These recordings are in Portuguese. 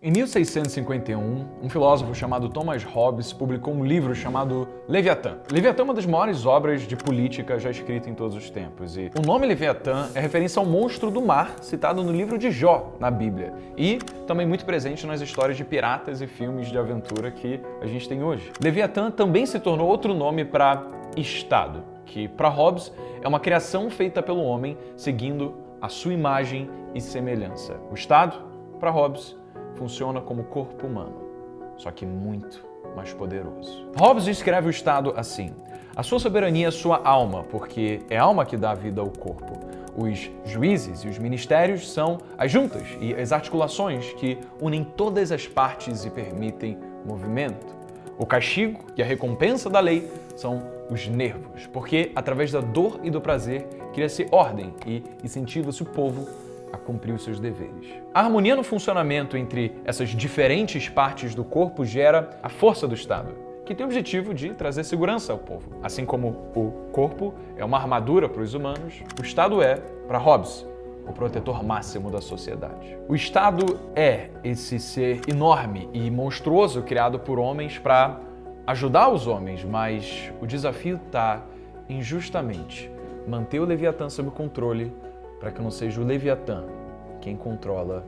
Em 1651, um filósofo chamado Thomas Hobbes publicou um livro chamado Leviatã. Leviatã é uma das maiores obras de política já escrita em todos os tempos. E o nome Leviatã é referência ao monstro do mar citado no livro de Jó, na Bíblia. E também muito presente nas histórias de piratas e filmes de aventura que a gente tem hoje. Leviatã também se tornou outro nome para Estado, que para Hobbes é uma criação feita pelo homem seguindo a sua imagem e semelhança. O Estado, para Hobbes, funciona como o corpo humano, só que muito mais poderoso. Hobbes descreve o Estado assim: a sua soberania é sua alma, porque é a alma que dá vida ao corpo. Os juízes e os ministérios são as juntas e as articulações que unem todas as partes e permitem movimento. O castigo e a recompensa da lei são os nervos, porque através da dor e do prazer cria-se ordem e incentiva-se o povo a cumprir os seus deveres. A harmonia no funcionamento entre essas diferentes partes do corpo gera a força do Estado, que tem o objetivo de trazer segurança ao povo. Assim como o corpo é uma armadura para os humanos, o Estado é, para Hobbes, o protetor máximo da sociedade. O Estado é esse ser enorme e monstruoso criado por homens para ajudar os homens, mas o desafio está em justamente manter o Leviatã sob controle para que não seja o Leviatã quem controla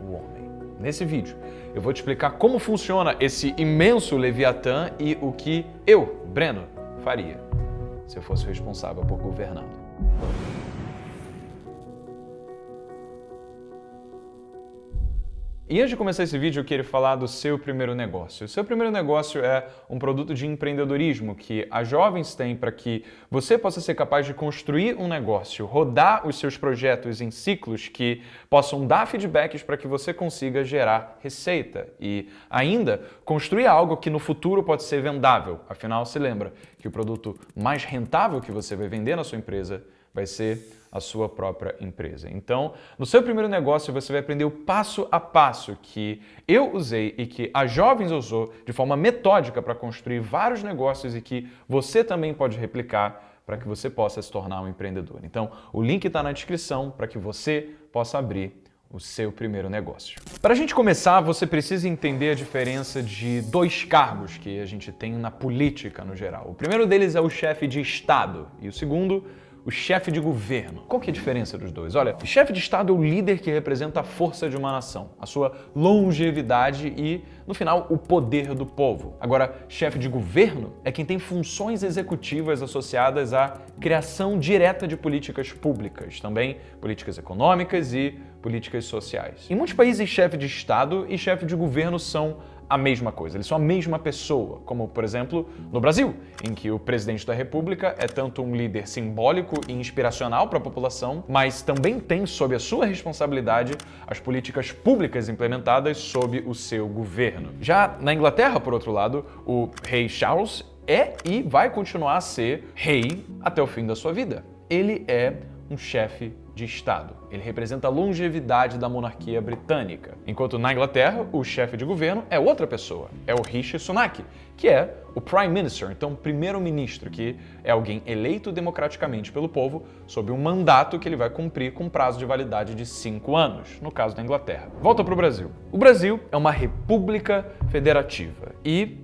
o homem. Nesse vídeo, eu vou te explicar como funciona esse imenso Leviatã e o que eu, Breno, faria se eu fosse o responsável por governá-lo. E antes de começar esse vídeo, eu queria falar do seu primeiro negócio. O seu primeiro negócio é um produto de empreendedorismo que as jovens têm para que você possa ser capaz de construir um negócio, rodar os seus projetos em ciclos que possam dar feedbacks para que você consiga gerar receita e ainda construir algo que no futuro pode ser vendável. Afinal, se lembra que o produto mais rentável que você vai vender na sua empresa vai ser a sua própria empresa. Então, no seu primeiro negócio, você vai aprender o passo a passo que eu usei e que a Jovens usou de forma metódica para construir vários negócios e que você também pode replicar para que você possa se tornar um empreendedor. Então, o link está na descrição para que você possa abrir o seu primeiro negócio. Para a gente começar, você precisa entender a diferença de dois cargos que a gente tem na política no geral. O primeiro deles é o chefe de Estado e o segundo, o chefe de governo. Qual que é a diferença dos dois? Olha, o chefe de Estado é o líder que representa a força de uma nação, a sua longevidade e, no final, o poder do povo. Agora, chefe de governo é quem tem funções executivas associadas à criação direta de políticas públicas, também políticas econômicas e políticas sociais. Em muitos países, chefe de Estado e chefe de governo são a mesma coisa, eles são a mesma pessoa, como, por exemplo, no Brasil, em que o presidente da República é tanto um líder simbólico e inspiracional para a população, mas também tem sob a sua responsabilidade as políticas públicas implementadas sob o seu governo. Já na Inglaterra, por outro lado, o rei Charles é e vai continuar a ser rei até o fim da sua vida. Ele é um chefe de Estado. Ele representa a longevidade da monarquia britânica. Enquanto na Inglaterra, o chefe de governo é outra pessoa, é o Rishi Sunak, que é o Prime Minister, então primeiro-ministro, que é alguém eleito democraticamente pelo povo sob um mandato que ele vai cumprir com prazo de validade de 5 anos, no caso da Inglaterra. Volta para o Brasil. O Brasil é uma república federativa e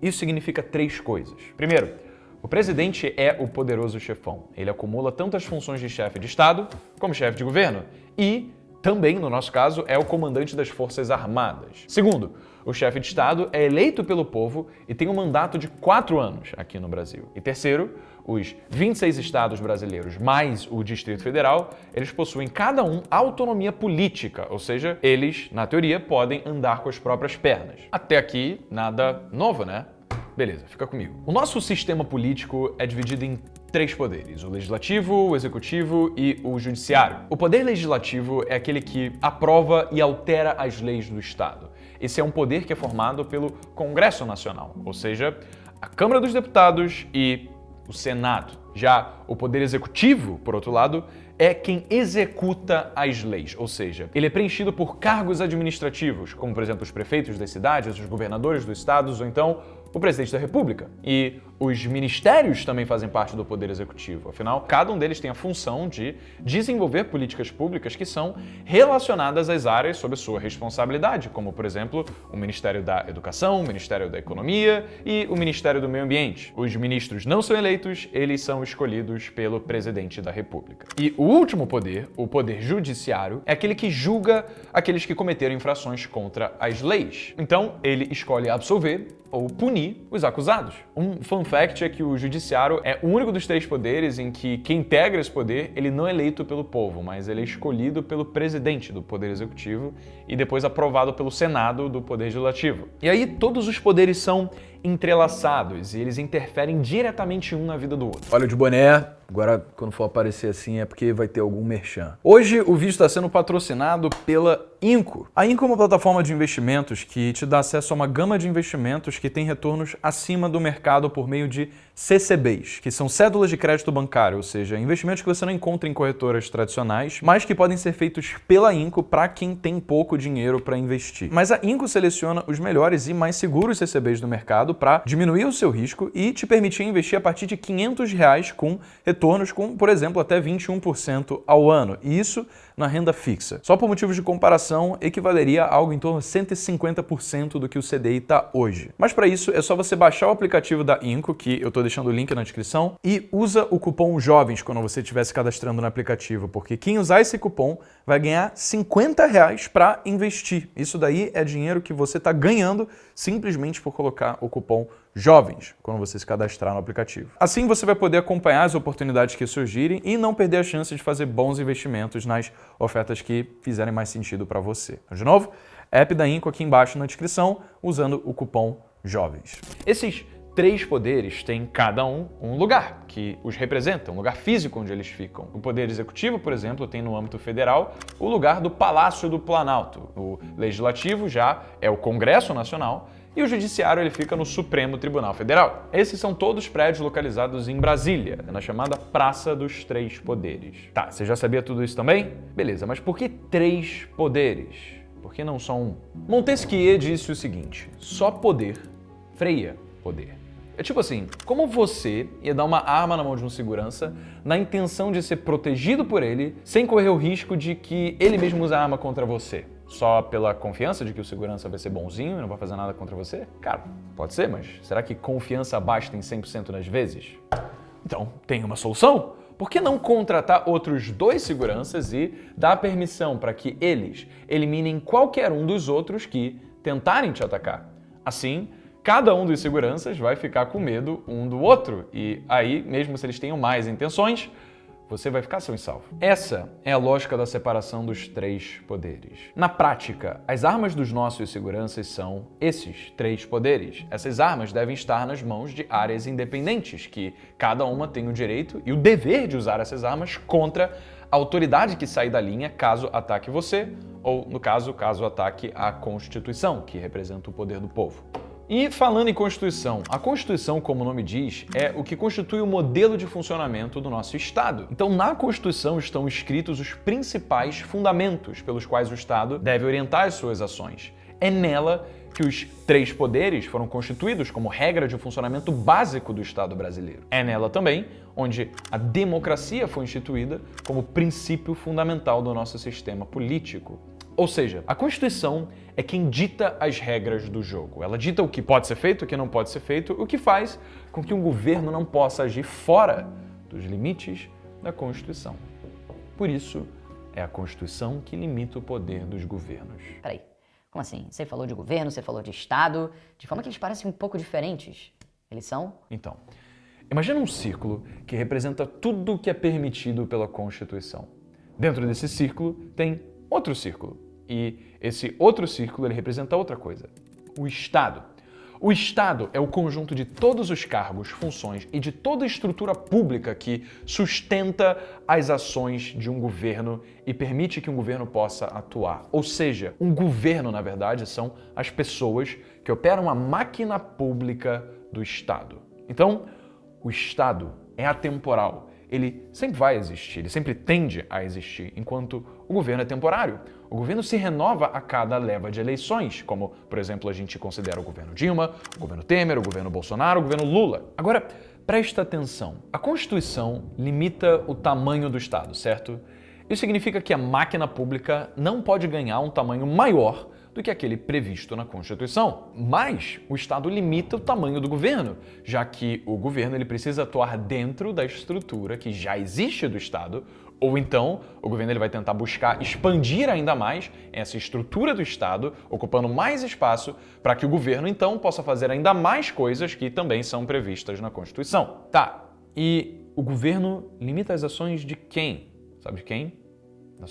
isso significa 3 coisas. Primeiro, o presidente é o poderoso chefão. Ele acumula tanto as funções de chefe de Estado como chefe de governo e também, no nosso caso, é o comandante das Forças Armadas. Segundo, o chefe de Estado é eleito pelo povo e tem um mandato de 4 anos aqui no Brasil. E terceiro, os 26 estados brasileiros mais o Distrito Federal, eles possuem cada um autonomia política, ou seja, eles, na teoria, podem andar com as próprias pernas. Até aqui, nada novo, né? Beleza, fica comigo. O nosso sistema político é dividido em 3 poderes: o legislativo, o executivo e o judiciário. O poder legislativo é aquele que aprova e altera as leis do Estado. Esse é um poder que é formado pelo Congresso Nacional, ou seja, a Câmara dos Deputados e o Senado. Já o poder executivo, por outro lado, é quem executa as leis, ou seja, ele é preenchido por cargos administrativos, como por exemplo os prefeitos das cidades, os governadores dos estados ou então o presidente da República. E os ministérios também fazem parte do poder executivo. Afinal, cada um deles tem a função de desenvolver políticas públicas que são relacionadas às áreas sob sua responsabilidade, como, por exemplo, o Ministério da Educação, o Ministério da Economia e o Ministério do Meio Ambiente. Os ministros não são eleitos, eles são escolhidos pelo presidente da República. E o último poder, o poder judiciário, é aquele que julga aqueles que cometeram infrações contra as leis. Então, ele escolhe absolver ou punir os acusados. Um fun fact é que o judiciário é o único dos 3 poderes em que quem integra esse poder, ele não é eleito pelo povo, mas ele é escolhido pelo presidente do poder executivo e depois aprovado pelo Senado do poder legislativo. E aí todos os poderes são entrelaçados e eles interferem diretamente um na vida do outro. Olha o de boné, agora quando for aparecer assim é porque vai ter algum merchan. Hoje o vídeo está sendo patrocinado pela Inco. A Inco é uma plataforma de investimentos que te dá acesso a uma gama de investimentos que tem retornos acima do mercado por meio de CCBs, que são cédulas de crédito bancário, ou seja, investimentos que você não encontra em corretoras tradicionais, mas que podem ser feitos pela Inco para quem tem pouco dinheiro para investir. Mas a Inco seleciona os melhores e mais seguros CCBs do mercado para diminuir o seu risco e te permitir investir a partir de R$500 com retornos com, por exemplo, até 21% ao ano. E isso na renda fixa. Só por motivos de comparação, equivaleria a algo em torno de 150% do que o CDI está hoje. Mas para isso, é só você baixar o aplicativo da Inco, que eu estou deixando o link na descrição, e usa o cupom JOVENS quando você estiver se cadastrando no aplicativo, porque quem usar esse cupom vai ganhar R$50 para investir. Isso daí é dinheiro que você está ganhando simplesmente por colocar o cupom JOVENS quando você se cadastrar no aplicativo. Assim você vai poder acompanhar as oportunidades que surgirem e não perder a chance de fazer bons investimentos nas ofertas que fizerem mais sentido para você. De novo, app da Inco aqui embaixo na descrição, usando o cupom JOVENS. Esses 3 poderes têm cada um lugar que os representa, um lugar físico onde eles ficam. O Poder Executivo, por exemplo, tem no âmbito federal o lugar do Palácio do Planalto. O Legislativo já é o Congresso Nacional e o Judiciário ele fica no Supremo Tribunal Federal. Esses são todos prédios localizados em Brasília, na chamada Praça dos 3 Poderes. Tá, você já sabia tudo isso também? Beleza, mas por que 3 poderes? Por que não só um? Montesquieu disse o seguinte: só poder freia poder. É tipo assim, como você ia dar uma arma na mão de um segurança na intenção de ser protegido por ele, sem correr o risco de que ele mesmo use a arma contra você? Só pela confiança de que o segurança vai ser bonzinho e não vai fazer nada contra você? Cara, pode ser, mas será que confiança basta em 100% das vezes? Então, tem uma solução. Por que não contratar outros 2 seguranças e dar permissão para que eles eliminem qualquer um dos outros que tentarem te atacar? Assim, cada um dos seguranças vai ficar com medo um do outro e aí, mesmo se eles tenham mais intenções, você vai ficar são e salvo. Essa é a lógica da separação dos 3 poderes. Na prática, as armas dos nossos seguranças são esses 3 poderes. Essas armas devem estar nas mãos de áreas independentes, que cada uma tem o direito e o dever de usar essas armas contra a autoridade que sair da linha caso ataque você, ou, no caso ataque a Constituição, que representa o poder do povo. E falando em Constituição, a Constituição, como o nome diz, é o que constitui o modelo de funcionamento do nosso Estado. Então, na Constituição estão escritos os principais fundamentos pelos quais o Estado deve orientar as suas ações. É nela que os 3 poderes foram constituídos como regra de funcionamento básico do Estado brasileiro. É nela também onde a democracia foi instituída como princípio fundamental do nosso sistema político. Ou seja, a Constituição é quem dita as regras do jogo. Ela dita o que pode ser feito, o que não pode ser feito, o que faz com que um governo não possa agir fora dos limites da Constituição. Por isso, é a Constituição que limita o poder dos governos. Peraí, como assim? Você falou de governo, você falou de Estado, de forma que eles parecem um pouco diferentes. Eles são? Então, imagina um círculo que representa tudo o que é permitido pela Constituição. Dentro desse círculo tem outro círculo. E esse outro círculo ele representa outra coisa: o Estado. O Estado é o conjunto de todos os cargos, funções e de toda a estrutura pública que sustenta as ações de um governo e permite que um governo possa atuar. Ou seja, um governo, na verdade, são as pessoas que operam a máquina pública do Estado. Então, o Estado é atemporal. ele sempre vai existir, ele sempre tende a existir, enquanto o governo é temporário. O governo se renova a cada leva de eleições, como, por exemplo, a gente considera o governo Dilma, o governo Temer, o governo Bolsonaro, o governo Lula. Agora, presta atenção. A Constituição limita o tamanho do Estado, certo? Isso significa que a máquina pública não pode ganhar um tamanho maior do que aquele previsto na Constituição. Mas o Estado limita o tamanho do governo, já que o governo ele precisa atuar dentro da estrutura que já existe do Estado, ou então o governo ele vai tentar buscar expandir ainda mais essa estrutura do Estado, ocupando mais espaço para que o governo então possa fazer ainda mais coisas que também são previstas na Constituição. Tá, e o governo limita as ações de quem? Sabe de quem? Da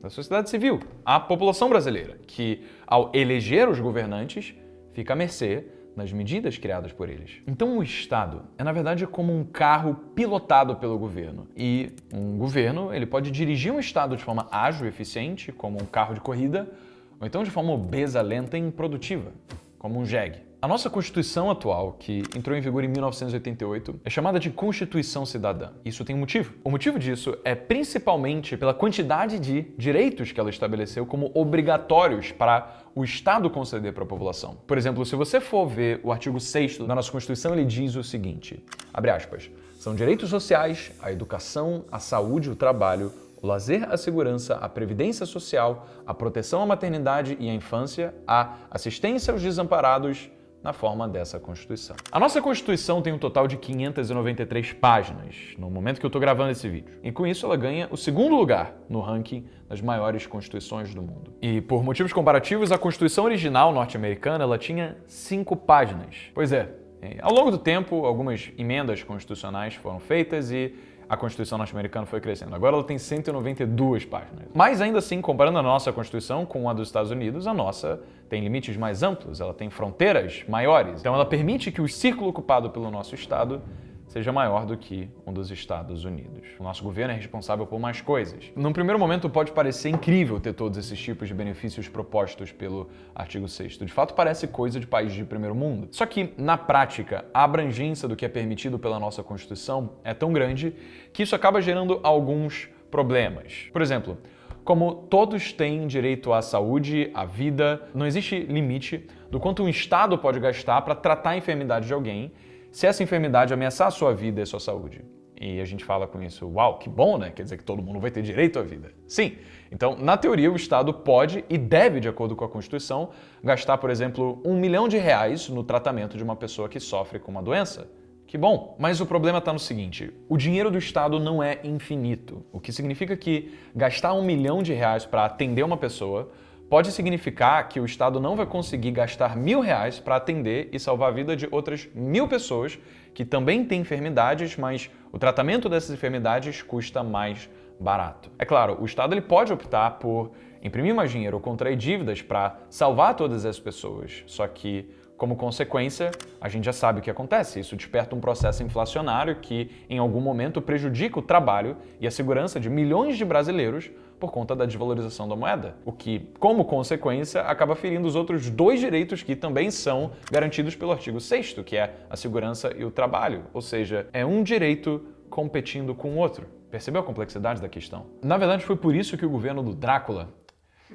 sociedade civil, a população brasileira, que ao eleger os governantes fica à mercê das medidas criadas por eles. Então o Estado é na verdade como um carro pilotado pelo governo. E um governo ele pode dirigir um Estado de forma ágil e eficiente, como um carro de corrida, ou então de forma obesa, lenta e improdutiva, como um jegue. A nossa Constituição atual, que entrou em vigor em 1988, é chamada de Constituição Cidadã. Isso tem um motivo. O motivo disso é principalmente pela quantidade de direitos que ela estabeleceu como obrigatórios para o Estado conceder para a população. Por exemplo, se você for ver o artigo 6º da nossa Constituição, ele diz o seguinte, abre aspas, são direitos sociais, a educação, a saúde, o trabalho, o lazer, a segurança, a previdência social, a proteção à maternidade e à infância, a assistência aos desamparados, na forma dessa Constituição. A nossa Constituição tem um total de 593 páginas, no momento que eu estou gravando esse vídeo. E com isso ela ganha o segundo lugar no ranking das maiores constituições do mundo. E por motivos comparativos, a Constituição original norte-americana ela tinha 5 páginas. Pois é, ao longo do tempo, algumas emendas constitucionais foram feitas e a Constituição norte-americana foi crescendo. Agora ela tem 192 páginas. Mas ainda assim, comparando a nossa Constituição com a dos Estados Unidos, a nossa tem limites mais amplos, ela tem fronteiras maiores. Então ela permite que o círculo ocupado pelo nosso Estado seja maior do que um dos Estados Unidos. O nosso governo é responsável por mais coisas. Num primeiro momento pode parecer incrível ter todos esses tipos de benefícios propostos pelo artigo 6º. De fato parece coisa de país de primeiro mundo. Só que, na prática, a abrangência do que é permitido pela nossa Constituição é tão grande que isso acaba gerando alguns problemas. Por exemplo, como todos têm direito à saúde, à vida, não existe limite do quanto um Estado pode gastar para tratar a enfermidade de alguém se essa enfermidade ameaçar a sua vida e a sua saúde. E a gente fala com isso, uau, que bom, né? Quer dizer que todo mundo vai ter direito à vida. Sim. Então, na teoria, o Estado pode e deve, de acordo com a Constituição, gastar, por exemplo, R$1 milhão no tratamento de uma pessoa que sofre com uma doença. Que bom. Mas o problema está no seguinte, o dinheiro do Estado não é infinito, o que significa que gastar R$1 milhão para atender uma pessoa pode significar que o Estado não vai conseguir gastar R$1.000 para atender e salvar a vida de outras 1.000 pessoas que também têm enfermidades, mas o tratamento dessas enfermidades custa mais barato. É claro, o Estado ele pode optar por imprimir mais dinheiro ou contrair dívidas para salvar todas essas pessoas, só que, como consequência, a gente já sabe o que acontece. Isso desperta um processo inflacionário que, em algum momento, prejudica o trabalho e a segurança de milhões de brasileiros por conta da desvalorização da moeda, o que, como consequência, acaba ferindo os outros 2 direitos que também são garantidos pelo artigo 6º, que é a segurança e o trabalho, ou seja, é um direito competindo com o outro. Percebeu a complexidade da questão? Na verdade, foi por isso que o governo do Drácula,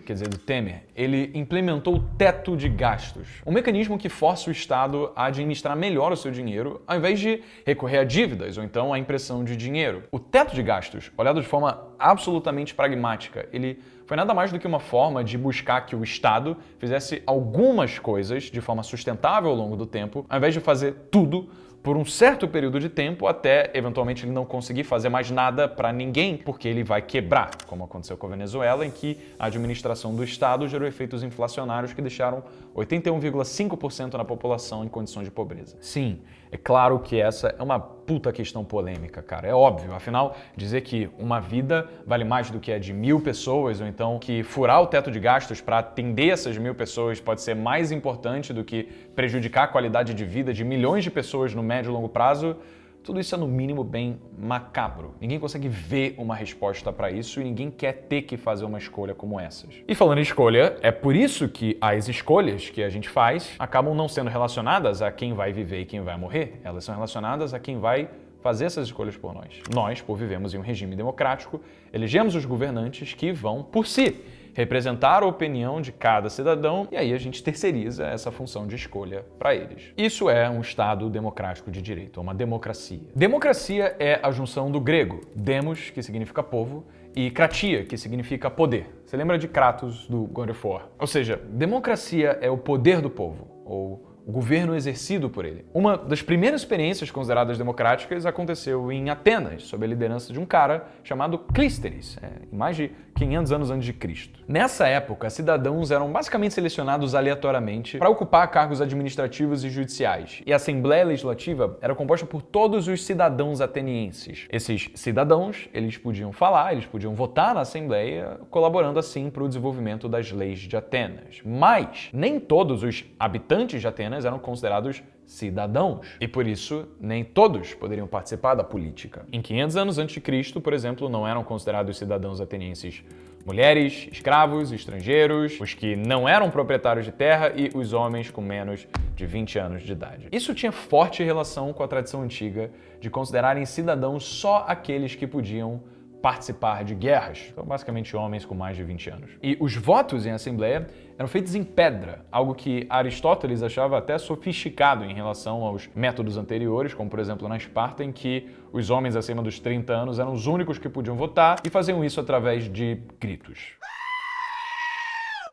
quer dizer, do Temer, ele implementou o teto de gastos, um mecanismo que força o Estado a administrar melhor o seu dinheiro, ao invés de recorrer a dívidas ou então à impressão de dinheiro. O teto de gastos, olhado de forma absolutamente pragmática, ele foi nada mais do que uma forma de buscar que o Estado fizesse algumas coisas de forma sustentável ao longo do tempo, ao invés de fazer tudo por um certo período de tempo até, eventualmente, ele não conseguir fazer mais nada para ninguém, porque ele vai quebrar, como aconteceu com a Venezuela, em que a administração do Estado gerou efeitos inflacionários que deixaram 81,5% na população em condições de pobreza. Sim, é claro que essa é uma puta questão polêmica, cara. É óbvio, afinal, dizer que uma vida vale mais do que a de 1.000 pessoas, ou então que furar o teto de gastos para atender essas 1.000 pessoas pode ser mais importante do que prejudicar a qualidade de vida de milhões de pessoas no médio e longo prazo, tudo isso é no mínimo bem macabro. Ninguém consegue ver uma resposta para isso e ninguém quer ter que fazer uma escolha como essas. E falando em escolha, é por isso que as escolhas que a gente faz acabam não sendo relacionadas a quem vai viver e quem vai morrer. Elas são relacionadas a quem vai fazer essas escolhas por nós. Nós, por vivemos em um regime democrático, elegemos os governantes que vão, por si, representar a opinião de cada cidadão e aí a gente terceiriza essa função de escolha para eles. Isso é um Estado democrático de direito, uma democracia. Democracia é a junção do grego demos, que significa povo, e kratia, que significa poder. Você lembra de Kratos do God of War? Ou seja, democracia é o poder do povo, ou o governo exercido por ele. Uma das primeiras experiências consideradas democráticas aconteceu em Atenas, sob a liderança de um cara chamado Clístenes, em mais de 500 anos antes de Cristo. Nessa época, cidadãos eram basicamente selecionados aleatoriamente para ocupar cargos administrativos e judiciais, e a Assembleia Legislativa era composta por todos os cidadãos atenienses. Esses cidadãos, eles podiam falar, eles podiam votar na Assembleia, colaborando assim para o desenvolvimento das leis de Atenas. Mas nem todos os habitantes de Atenas eram considerados cidadãos, e por isso nem todos poderiam participar da política. Em 500 anos antes de Cristo, por exemplo, não eram considerados cidadãos atenienses mulheres, escravos, estrangeiros, os que não eram proprietários de terra e os homens com menos de 20 anos de idade. Isso tinha forte relação com a tradição antiga de considerarem cidadãos só aqueles que podiam participar de guerras, então basicamente homens com mais de 20 anos. E os votos em assembleia eram feitos em pedra, algo que Aristóteles achava até sofisticado em relação aos métodos anteriores, como por exemplo na Esparta, em que os homens acima dos 30 anos eram os únicos que podiam votar e faziam isso através de gritos.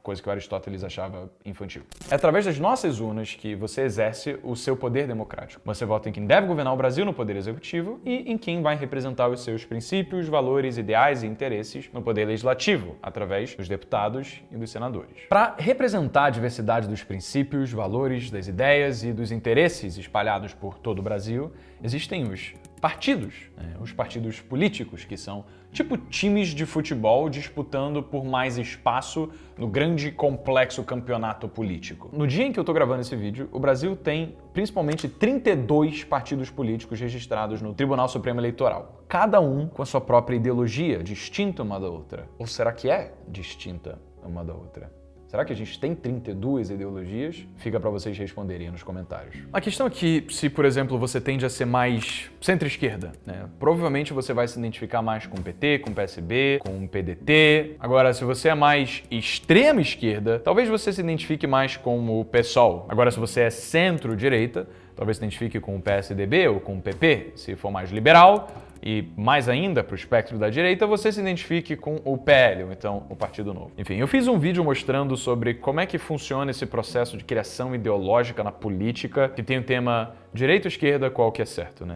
Coisa que o Aristóteles achava infantil. É através das nossas urnas que você exerce o seu poder democrático. Você vota em quem deve governar o Brasil no poder executivo e em quem vai representar os seus princípios, valores, ideais e interesses no poder legislativo, através dos deputados e dos senadores. Para representar a diversidade dos princípios, valores, das ideias e dos interesses espalhados por todo o Brasil, existem os partidos, os partidos políticos, que são tipo times de futebol disputando por mais espaço no grande e complexo campeonato político. No dia em que eu tô gravando esse vídeo, o Brasil tem principalmente 32 partidos políticos registrados no Tribunal Supremo Eleitoral, cada um com a sua própria ideologia, distinta uma da outra. Ou será que é distinta uma da outra? Será que a gente tem 32 ideologias? Fica para vocês responderem nos comentários. A questão é que, se, por exemplo, você tende a ser mais centro-esquerda, provavelmente você vai se identificar mais com o PT, com o PSB, com o PDT. Agora, se você é mais extrema-esquerda, talvez você se identifique mais com o PSOL. Agora, se você é centro-direita, talvez se identifique com o PSDB ou com o PP. Se for mais liberal, e mais ainda para o espectro da direita, você se identifique com o PL, ou então o Partido Novo. Enfim, eu fiz um vídeo mostrando sobre como é que funciona esse processo de criação ideológica na política, que tem o tema direita ou esquerda, qual que é certo,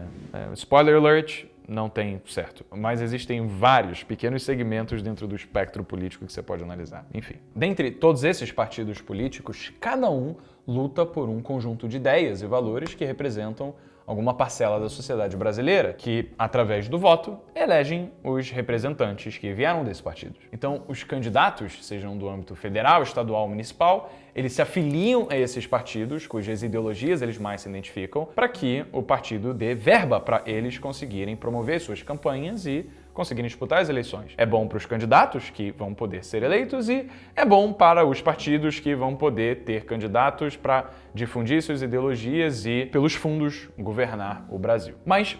Spoiler alert, não tem certo, mas existem vários pequenos segmentos dentro do espectro político que você pode analisar. Enfim, dentre todos esses partidos políticos, cada um luta por um conjunto de ideias e valores que representam alguma parcela da sociedade brasileira que, através do voto, elegem os representantes que vieram desses partidos. Então, os candidatos, sejam do âmbito federal, estadual ou municipal, eles se afiliam a esses partidos, cujas ideologias eles mais se identificam, para que o partido dê verba para eles conseguirem promover suas campanhas e conseguirem disputar as eleições. É bom para os candidatos, que vão poder ser eleitos, e é bom para os partidos, que vão poder ter candidatos para difundir suas ideologias e, pelos fundos, governar o Brasil. Mas,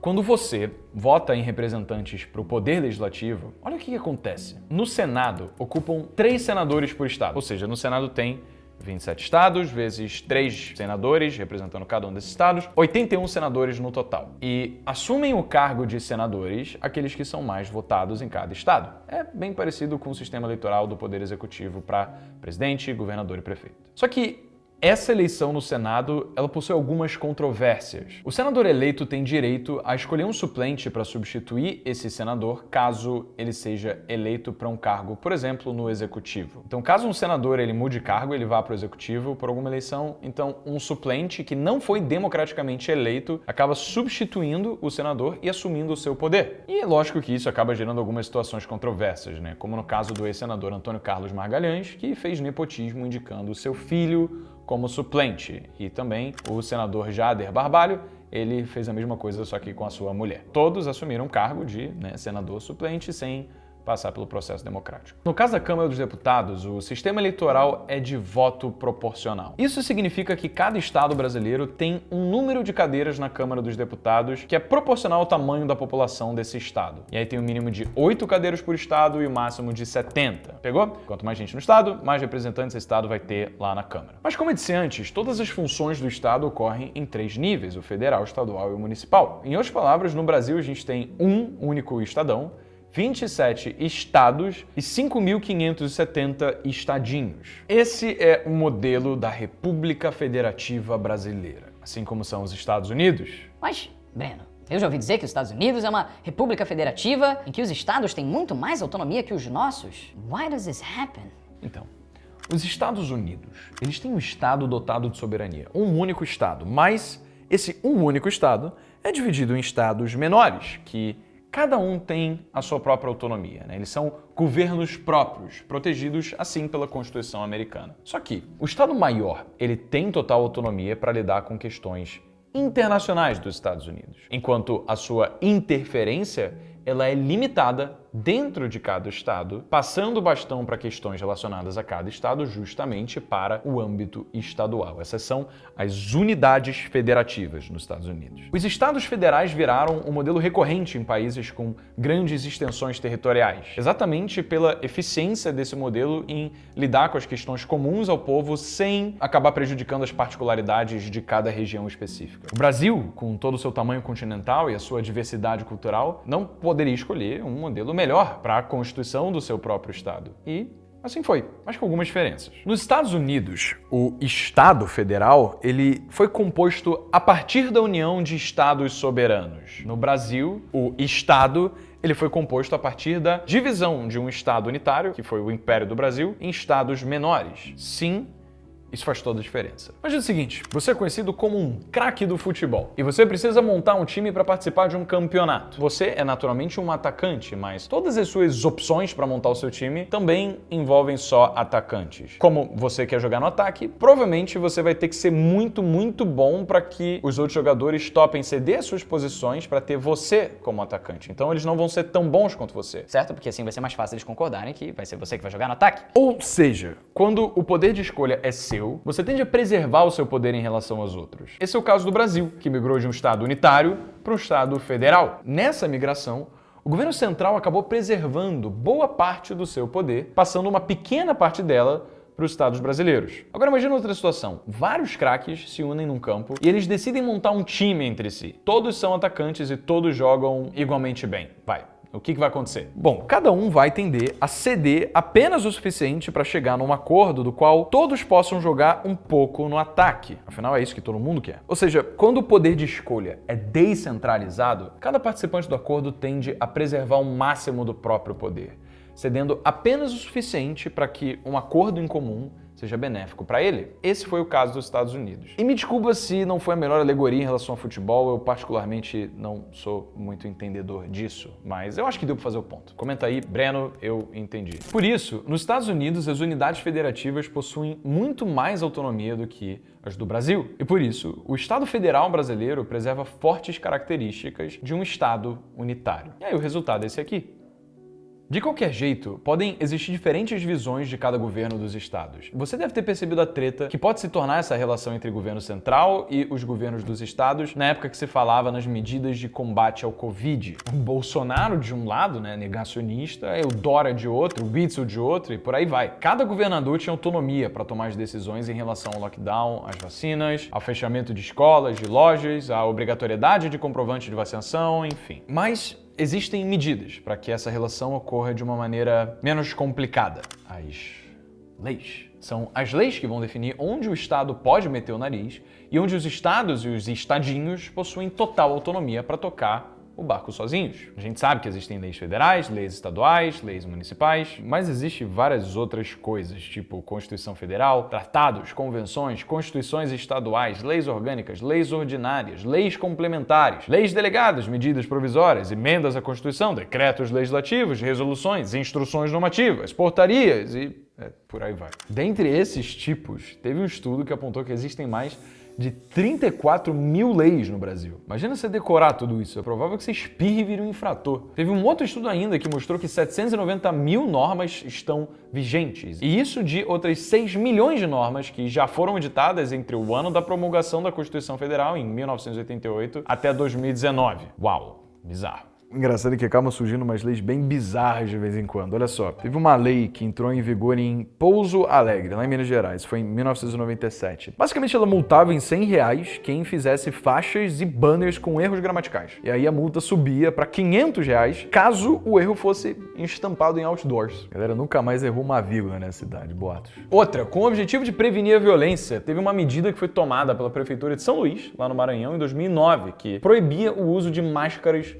quando você vota em representantes para o poder legislativo, olha o que acontece. No Senado, ocupam 3 senadores por estado, ou seja, no Senado tem 27 estados, vezes 3 senadores, representando cada um desses estados, 81 senadores no total. E assumem o cargo de senadores aqueles que são mais votados em cada estado. É bem parecido com o sistema eleitoral do Poder Executivo para presidente, governador e prefeito. Só que essa eleição no Senado, ela possui algumas controvérsias. O senador eleito tem direito a escolher um suplente para substituir esse senador caso ele seja eleito para um cargo, por exemplo, no Executivo. Então, caso um senador ele mude cargo, ele vá para o Executivo por alguma eleição, então um suplente que não foi democraticamente eleito acaba substituindo o senador e assumindo o seu poder. E é lógico que isso acaba gerando algumas situações controversas, como no caso do ex-senador Antônio Carlos Magalhães, que fez nepotismo indicando o seu filho como suplente, e também o senador Jader Barbalho, ele fez a mesma coisa, só que com a sua mulher. Todos assumiram o cargo de senador suplente sem passar pelo processo democrático. No caso da Câmara dos Deputados, o sistema eleitoral é de voto proporcional. Isso significa que cada estado brasileiro tem um número de cadeiras na Câmara dos Deputados que é proporcional ao tamanho da população desse estado. E aí tem um mínimo de 8 cadeiras por estado e o máximo de 70. Pegou? Quanto mais gente no estado, mais representantes esse estado vai ter lá na Câmara. Mas como eu disse antes, todas as funções do estado ocorrem em 3 níveis, o federal, o estadual e o municipal. Em outras palavras, no Brasil a gente tem um único estadão, 27 estados e 5.570 estadinhos. Esse é o modelo da República Federativa Brasileira, assim como são os Estados Unidos. Mas, Breno, eu já ouvi dizer que os Estados Unidos é uma república federativa em que os estados têm muito mais autonomia que os nossos. Why does this happen? Então, os Estados Unidos, eles têm um estado dotado de soberania, um único estado, mas esse um único estado é dividido em estados menores, que cada um tem a sua própria autonomia, né? Eles são governos próprios, protegidos assim pela Constituição americana. Só que o Estado maior, ele tem total autonomia para lidar com questões internacionais dos Estados Unidos, enquanto a sua interferência ela é limitada dentro de cada estado, passando o bastão para questões relacionadas a cada estado justamente para o âmbito estadual. Essas são as unidades federativas nos Estados Unidos. Os estados federais viraram um modelo recorrente em países com grandes extensões territoriais, exatamente pela eficiência desse modelo em lidar com as questões comuns ao povo sem acabar prejudicando as particularidades de cada região específica. O Brasil, com todo o seu tamanho continental e a sua diversidade cultural, não poderia escolher um modelo melhor para a constituição do seu próprio estado. E assim foi, mas com algumas diferenças. Nos Estados Unidos, o Estado Federal ele foi composto a partir da união de estados soberanos. No Brasil, o Estado ele foi composto a partir da divisão de um estado unitário, que foi o Império do Brasil, em estados menores. Sim, isso faz toda a diferença. Imagina o seguinte, você é conhecido como um craque do futebol e você precisa montar um time para participar de um campeonato. Você é naturalmente um atacante, mas todas as suas opções para montar o seu time também envolvem só atacantes. Como você quer jogar no ataque, provavelmente você vai ter que ser muito bom para que os outros jogadores topem ceder as suas posições para ter você como atacante. Então eles não vão ser tão bons quanto você. Certo? Porque assim vai ser mais fácil eles concordarem que vai ser você que vai jogar no ataque. Ou seja, quando o poder de escolha é seu, você tende a preservar o seu poder em relação aos outros. Esse é o caso do Brasil, que migrou de um estado unitário para um estado federal. Nessa migração, o governo central acabou preservando boa parte do seu poder, passando uma pequena parte dela para os estados brasileiros. Agora imagina outra situação. Vários craques se unem num campo e eles decidem montar um time entre si. Todos são atacantes e todos jogam igualmente bem. O que vai acontecer? Bom, cada um vai tender a ceder apenas o suficiente para chegar num acordo do qual todos possam jogar um pouco no ataque. Afinal, é isso que todo mundo quer. Ou seja, quando o poder de escolha é descentralizado, cada participante do acordo tende a preservar o máximo do próprio poder, cedendo apenas o suficiente para que um acordo em comum seja benéfico para ele. Esse foi o caso dos Estados Unidos. E me desculpa se não foi a melhor alegoria em relação ao futebol, eu particularmente não sou muito entendedor disso, mas eu acho que deu para fazer o ponto. Comenta aí, Breno, eu entendi. Por isso, nos Estados Unidos, as unidades federativas possuem muito mais autonomia do que as do Brasil. E por isso, o Estado Federal brasileiro preserva fortes características de um Estado unitário. E aí o resultado é esse aqui. De qualquer jeito, podem existir diferentes visões de cada governo dos estados. Você deve ter percebido a treta que pode se tornar essa relação entre o governo central e os governos dos estados na época que se falava nas medidas de combate ao Covid. O Bolsonaro de um lado, negacionista, o Dória de outro, o Witzel de outro e por aí vai. Cada governador tinha autonomia para tomar as decisões em relação ao lockdown, às vacinas, ao fechamento de escolas, de lojas, à obrigatoriedade de comprovante de vacinação, enfim. Mas existem medidas para que essa relação ocorra de uma maneira menos complicada. As leis. São as leis que vão definir onde o Estado pode meter o nariz e onde os estados e os estadinhos possuem total autonomia para tocar o barco sozinhos. A gente sabe que existem leis federais, leis estaduais, leis municipais, mas existem várias outras coisas, tipo Constituição Federal, tratados, convenções, constituições estaduais, leis orgânicas, leis ordinárias, leis complementares, leis delegadas, medidas provisórias, emendas à Constituição, decretos legislativos, resoluções, instruções normativas, portarias e por aí vai. Dentre esses tipos, teve um estudo que apontou que existem mais de 34 mil leis no Brasil. Imagina você decorar tudo isso, é provável que você espirre e vire um infrator. Teve um outro estudo ainda que mostrou que 790 mil normas estão vigentes. E isso de outras 6 milhões de normas que já foram editadas entre o ano da promulgação da Constituição Federal, em 1988, até 2019. Uau, bizarro. Engraçado que acabam surgindo umas leis bem bizarras de vez em quando. Olha só, teve uma lei que entrou em vigor em Pouso Alegre, lá em Minas Gerais, foi em 1997. Basicamente, ela multava em R$100 quem fizesse faixas e banners com erros gramaticais. E aí a multa subia para R$500 caso o erro fosse estampado em outdoors. A galera nunca mais errou uma vírgula nessa cidade, boatos. Outra, com o objetivo de prevenir a violência, teve uma medida que foi tomada pela Prefeitura de São Luís, lá no Maranhão, em 2009, que proibia o uso de máscaras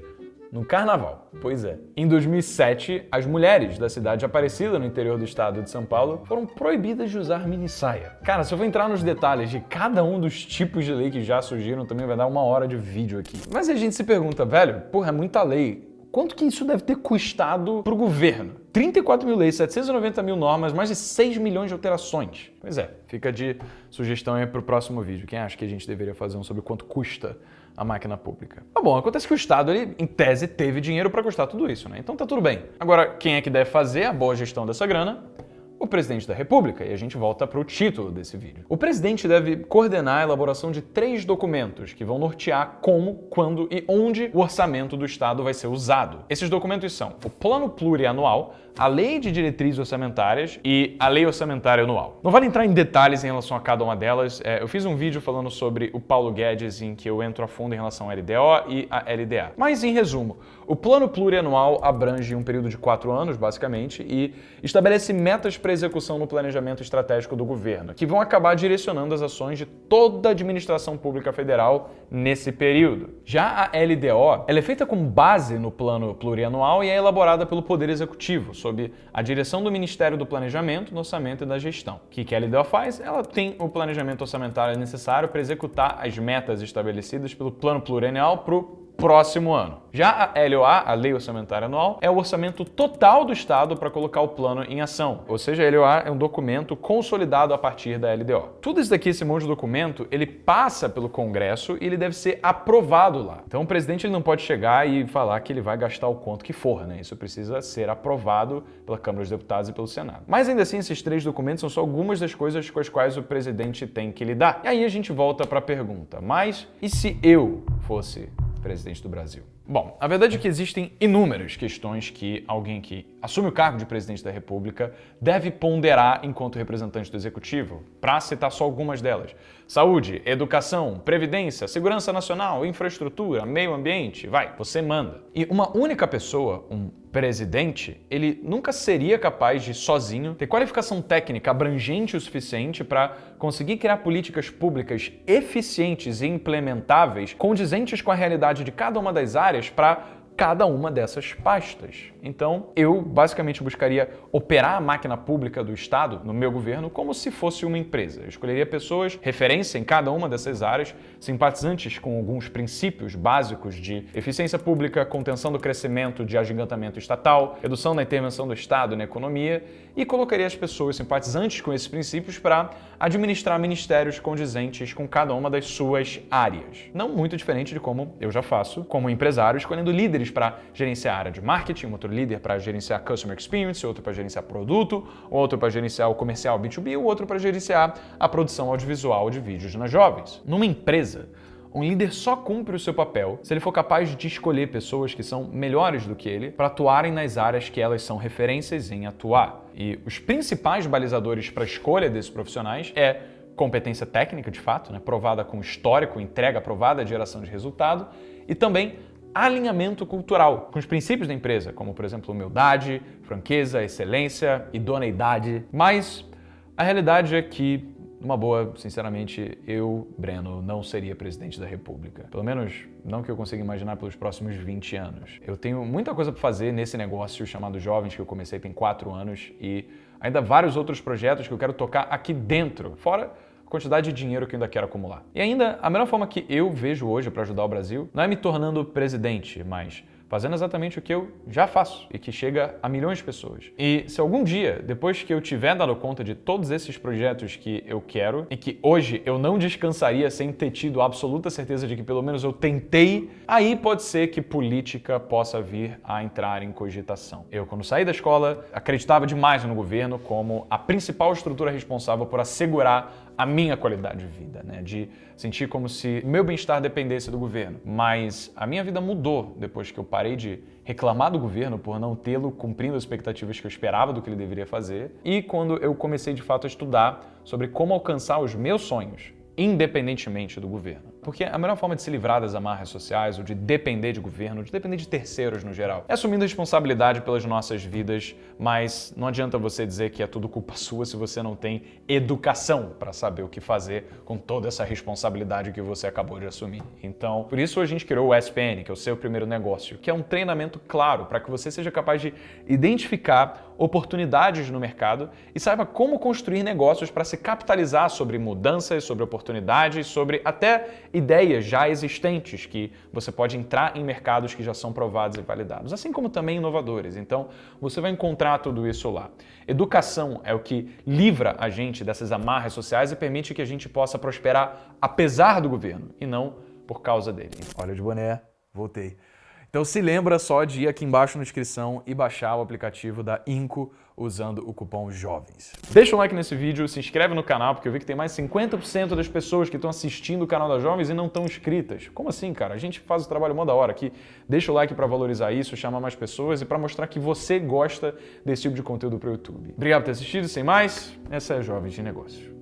no carnaval. Pois é. Em 2007, as mulheres da cidade de Aparecida, no interior do estado de São Paulo, foram proibidas de usar minissaia. Cara, se eu for entrar nos detalhes de cada um dos tipos de lei que já surgiram, também vai dar 1 hora de vídeo aqui. Mas a gente se pergunta, velho, porra, é muita lei. Quanto que isso deve ter custado pro governo? 34 mil leis, 790 mil normas, mais de 6 milhões de alterações. Pois é, fica de sugestão aí pro próximo vídeo. Quem acha que a gente deveria fazer um sobre quanto custa a máquina pública? Tá bom, acontece que o Estado, ele, em tese, teve dinheiro para custar tudo isso, né? Então tá tudo bem. Agora, quem é que deve fazer a boa gestão dessa grana? O presidente da República, e a gente volta para o título desse vídeo. O presidente deve coordenar a elaboração de 3 documentos que vão nortear como, quando e onde o orçamento do Estado vai ser usado. Esses documentos são o Plano Plurianual, a Lei de Diretrizes Orçamentárias e a Lei Orçamentária Anual. Não vale entrar em detalhes em relação a cada uma delas. Eu fiz um vídeo falando sobre o Paulo Guedes em que eu entro a fundo em relação à LDO e à LDA. Mas, em resumo, o Plano Plurianual abrange um período de 4 anos, basicamente, e estabelece metas para execução no planejamento estratégico do governo, que vão acabar direcionando as ações de toda a administração pública federal nesse período. Já a LDO, ela é feita com base no Plano Plurianual e é elaborada pelo Poder Executivo, sob a direção do Ministério do Planejamento, do Orçamento e da Gestão. O que a LDO faz? Ela tem o planejamento orçamentário necessário para executar as metas estabelecidas pelo Plano Plurianual para o próximo ano. Já a LOA, a Lei Orçamentária Anual, é o orçamento total do Estado para colocar o plano em ação. Ou seja, a LOA é um documento consolidado a partir da LDO. Tudo isso daqui, esse monte de documento, ele passa pelo Congresso e ele deve ser aprovado lá. Então o presidente ele não pode chegar e falar que ele vai gastar o quanto que for, né? Isso precisa ser aprovado pela Câmara dos Deputados e pelo Senado. Mas ainda assim, esses 3 documentos são só algumas das coisas com as quais o presidente tem que lidar. E aí a gente volta para a pergunta, mas e se eu fosse presidente do Brasil? Bom, a verdade é que existem inúmeras questões que alguém que assume o cargo de presidente da República deve ponderar enquanto representante do Executivo, para citar só algumas delas. Saúde, educação, previdência, segurança nacional, infraestrutura, meio ambiente, vai, você manda. E uma única pessoa, um presidente, ele nunca seria capaz de, sozinho, ter qualificação técnica abrangente o suficiente para conseguir criar políticas públicas eficientes e implementáveis, condizentes com a realidade de cada uma das áreas para cada uma dessas pastas. Então, eu basicamente buscaria operar a máquina pública do Estado no meu governo como se fosse uma empresa. Eu escolheria pessoas, referência em cada uma dessas áreas, simpatizantes com alguns princípios básicos de eficiência pública, contenção do crescimento de agigantamento estatal, redução da intervenção do Estado na economia, e colocaria as pessoas simpatizantes com esses princípios para administrar ministérios condizentes com cada uma das suas áreas. Não muito diferente de como eu já faço como empresário, escolhendo líderes para gerenciar a área de marketing, outro líder para gerenciar Customer Experience, outro para gerenciar produto, outro para gerenciar o comercial B2B e o outro para gerenciar a produção audiovisual de vídeos nas jovens. Numa empresa, um líder só cumpre o seu papel se ele for capaz de escolher pessoas que são melhores do que ele para atuarem nas áreas que elas são referências em atuar. E os principais balizadores para a escolha desses profissionais é competência técnica, de fato, né, provada com histórico, entrega provada, geração de resultado, e também alinhamento cultural com os princípios da empresa, como, por exemplo, humildade, franqueza, excelência, idoneidade. Mas a realidade é que, numa boa, sinceramente, eu, Breno, não seria presidente da República. Pelo menos não que eu consiga imaginar pelos próximos 20 anos. Eu tenho muita coisa para fazer nesse negócio chamado Jovens, que eu comecei tem 4 anos, e ainda vários outros projetos que eu quero tocar aqui dentro, fora a quantidade de dinheiro que eu ainda quero acumular. E ainda, a melhor forma que eu vejo hoje para ajudar o Brasil não é me tornando presidente, mas fazendo exatamente o que eu já faço e que chega a milhões de pessoas. E se algum dia, depois que eu tiver dado conta de todos esses projetos que eu quero e que hoje eu não descansaria sem ter tido absoluta certeza de que pelo menos eu tentei, aí pode ser que política possa vir a entrar em cogitação. Eu, quando saí da escola, acreditava demais no governo como a principal estrutura responsável por assegurar a minha qualidade de vida, né? De sentir como se o meu bem-estar dependesse do governo. Mas a minha vida mudou depois que eu parei de reclamar do governo por não tê-lo cumprindo as expectativas que eu esperava do que ele deveria fazer, e quando eu comecei de fato a estudar sobre como alcançar os meus sonhos, independentemente do governo. Porque a melhor forma de se livrar das amarras sociais, ou de depender de governo, ou de depender de terceiros no geral, é assumindo responsabilidade pelas nossas vidas, mas não adianta você dizer que é tudo culpa sua se você não tem educação para saber o que fazer com toda essa responsabilidade que você acabou de assumir. Então, por isso a gente criou o SPN, que é o Seu Primeiro Negócio, que é um treinamento claro para que você seja capaz de identificar oportunidades no mercado e saiba como construir negócios para se capitalizar sobre mudanças, sobre oportunidades, sobre até ideias já existentes que você pode entrar em mercados que já são provados e validados, assim como também inovadores. Então, você vai encontrar tudo isso lá. Educação é o que livra a gente dessas amarras sociais e permite que a gente possa prosperar apesar do governo e não por causa dele. Olha de boné, voltei. Então se lembra só de ir aqui embaixo na descrição e baixar o aplicativo da Inco usando o cupom JOVENS. Deixa um like nesse vídeo, se inscreve no canal, porque eu vi que tem mais 50% das pessoas que estão assistindo o canal da Jovens e não estão inscritas. Como assim, cara? A gente faz o trabalho mó da hora aqui. Deixa o like para valorizar isso, chamar mais pessoas e para mostrar que você gosta desse tipo de conteúdo para o YouTube. Obrigado por ter assistido. Sem mais, essa é a Jovens de Negócios.